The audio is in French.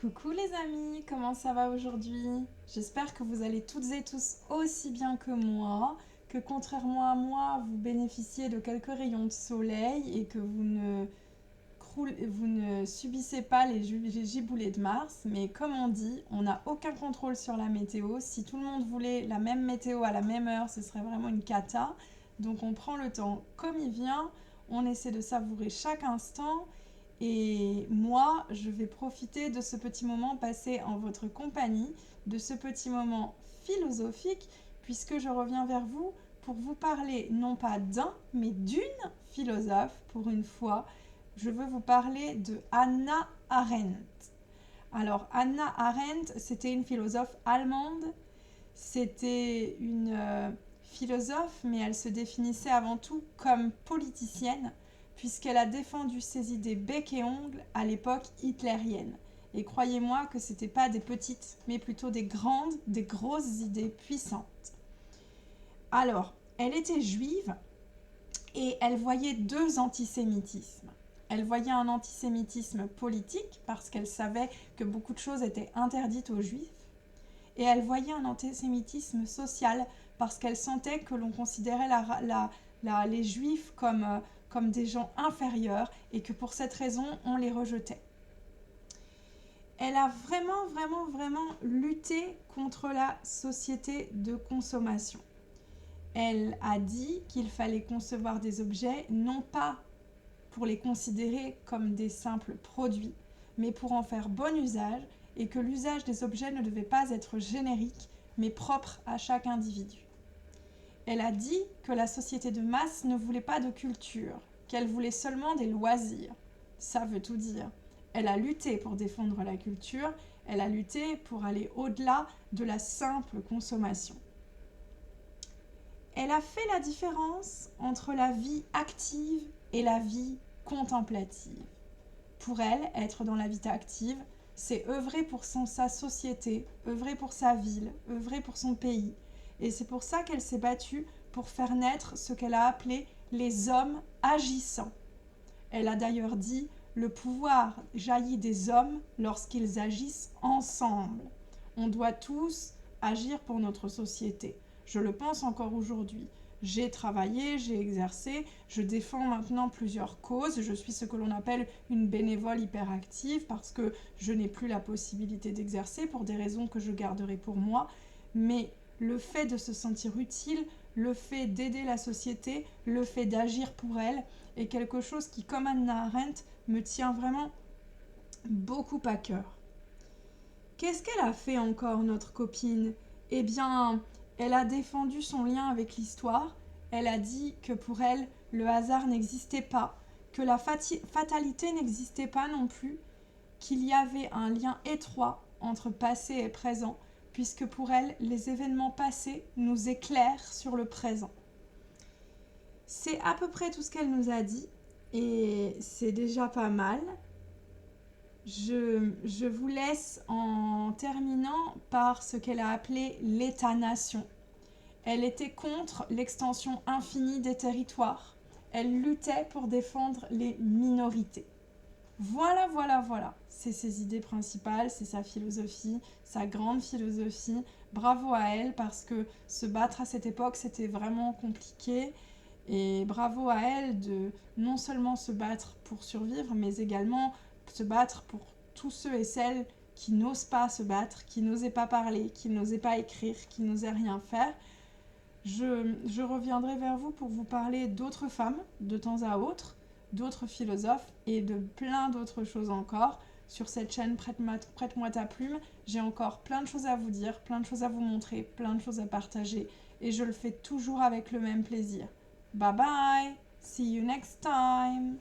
Coucou les amis, comment ça va aujourd'hui? J'espère que vous allez toutes et tous aussi bien que moi, que contrairement à moi, vous bénéficiez de quelques rayons de soleil et que vous ne subissez pas les giboulées de Mars. Mais comme on dit, on n'a aucun contrôle sur la météo. Si tout le monde voulait la même météo à la même heure, ce serait vraiment une cata. Donc on prend le temps comme il vient, on essaie de savourer chaque instant. Et moi, je vais profiter de ce petit moment passé en votre compagnie, de ce petit moment philosophique, puisque je reviens vers vous pour vous parler non pas d'un, mais d'une philosophe pour une fois. Je veux vous parler de Hannah Arendt. Alors, Hannah Arendt, c'était une philosophe allemande. C'était une philosophe, mais elle se définissait avant tout comme politicienne, puisqu'elle a défendu ses idées bec et ongle à l'époque hitlérienne. Et croyez-moi que ce n'étaient pas des petites, mais plutôt des grandes, des grosses idées puissantes. Alors, elle était juive et elle voyait deux antisémitismes. Elle voyait un antisémitisme politique, parce qu'elle savait que beaucoup de choses étaient interdites aux juifs, et elle voyait un antisémitisme social parce qu'elle sentait que l'on considérait les juifs comme des gens inférieurs et que pour cette raison on les rejetait. Elle a vraiment lutté contre la société de consommation. Elle a dit qu'il fallait concevoir des objets non pas pour les considérer comme des simples produits, mais pour en faire bon usage, et que l'usage des objets ne devait pas être générique, mais propre à chaque individu. Elle a dit que la société de masse ne voulait pas de culture, qu'elle voulait seulement des loisirs. Ça veut tout dire. Elle a lutté pour défendre la culture, elle a lutté pour aller au-delà de la simple consommation. Elle a fait la différence entre la vie active et la vie contemplative. Pour elle, être dans la vie active, c'est œuvrer pour sa société, œuvrer pour sa ville, œuvrer pour son pays. Et c'est pour ça qu'elle s'est battue pour faire naître ce qu'elle a appelé les hommes agissants. Elle a d'ailleurs dit « Le pouvoir jaillit des hommes lorsqu'ils agissent ensemble. On doit tous agir pour notre société. » Je le pense encore aujourd'hui. J'ai travaillé, j'ai exercé, je défends maintenant plusieurs causes. Je suis ce que l'on appelle une bénévole hyperactive parce que je n'ai plus la possibilité d'exercer pour des raisons que je garderai pour moi. Mais le fait de se sentir utile, le fait d'aider la société, le fait d'agir pour elle est quelque chose qui, comme Hannah Arendt, me tient vraiment beaucoup à cœur. Qu'est-ce qu'elle a fait encore, notre copine? Eh bien, elle a défendu son lien avec l'histoire. Elle a dit que pour elle, le hasard n'existait pas, que la fatalité n'existait pas non plus, qu'il y avait un lien étroit entre passé et présent, puisque pour elle, les événements passés nous éclairent sur le présent. C'est à peu près tout ce qu'elle nous a dit, et c'est déjà pas mal. Je vous laisse en terminant par ce qu'elle a appelé l'État-nation. Elle était contre l'extension infinie des territoires. Elle luttait pour défendre les minorités. Voilà. C'est ses idées principales, c'est sa philosophie, sa grande philosophie. Bravo à elle parce que se battre à cette époque, c'était vraiment compliqué. Et bravo à elle de non seulement se battre pour survivre, mais également se battre pour tous ceux et celles qui n'osent pas se battre, qui n'osaient pas parler, qui n'osaient pas écrire, qui n'osaient rien faire. Je reviendrai vers vous pour vous parler d'autres femmes de temps à autre, d'autres philosophes et de plein d'autres choses encore. Sur cette chaîne Prête-moi ta plume, j'ai encore plein de choses à vous dire, plein de choses à vous montrer, plein de choses à partager et je le fais toujours avec le même plaisir. Bye bye! See you next time!